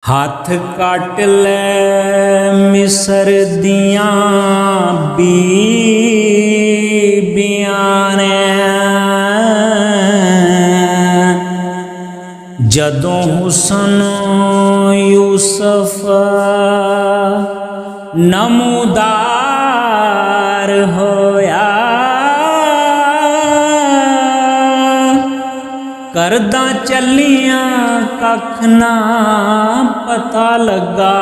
हथ काट ले मिसर दियां बीबियां ने जदों हुसन यूसुफ नमूदार होया करदा चलियां कख ना पता लगा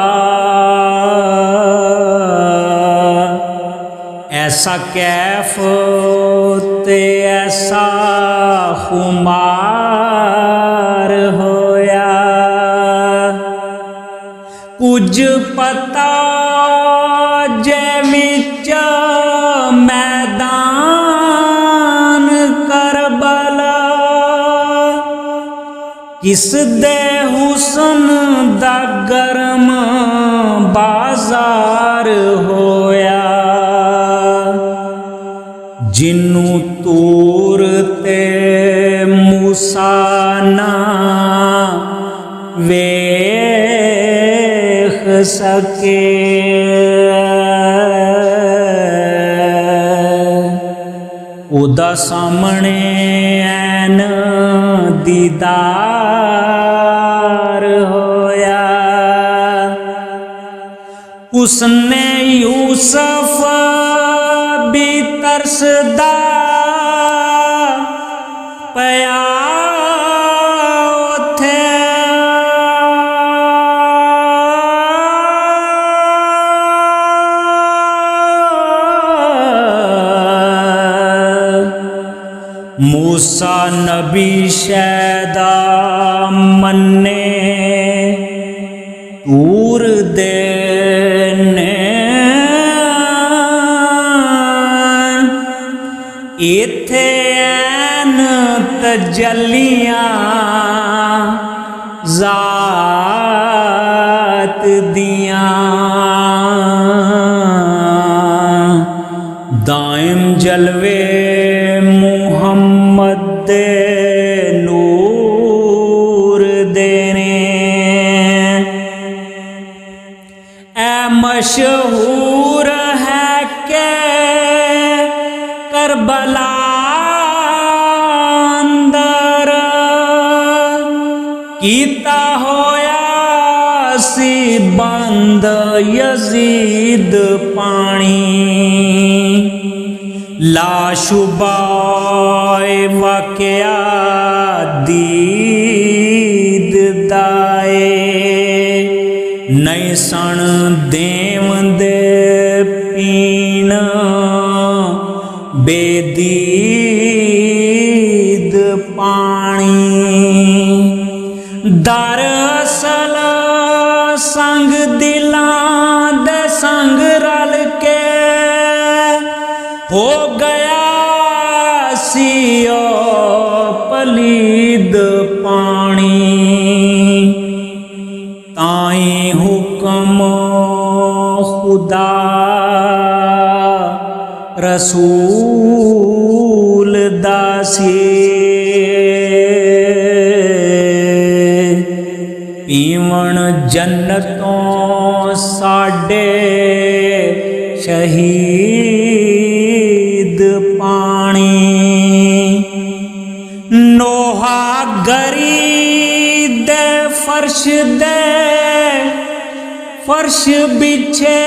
ऐसा कैफ ते ऐसा खुमार होया कुछ पता जे विच मैदान करबला किस दे हुसन दा गरम बाजार होया जिन्नू तूर ते मूसा ना वेख सके उदा सामने ऐन दीदार होया उसने यूसुफ भी तरसदा पया उथे मूसा नबी शैदा मन्ने तूर देने इथे ऐन तजलियां जात दियां दाइम जलवे मुहम्मद दे नूर देने ऐ मशहूर है के करबला अंदर कीता होया सी बंद यजीद पानी लाशुबाए वाकया दीद दाए नहीं सन देवंदे पीण बेदीद पानी दरअसल संग दिलां दे संग रल के हो गया सियो पलीद पानी ताई हुक्म खुदा रसूल दासी पीवण जन्नतों साडे शहीद पानी नोहा गरी दे फर्श बिछे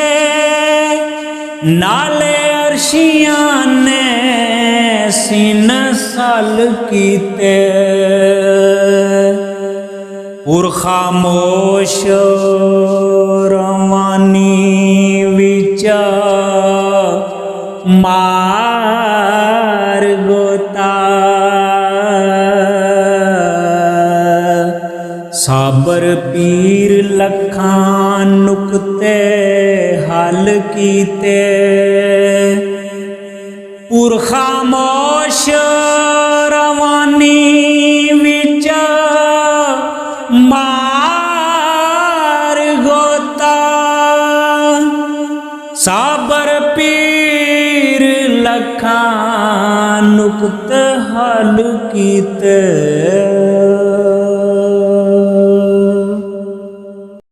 नाले अर्शियां ने सीन साल कीते पुरखामोश रवानी विच मार गोता साबर पीर लखां नुकते हल कीते पुरखामोश रवानी विच मार गोता साबर पीर लखां नुकत हल कीते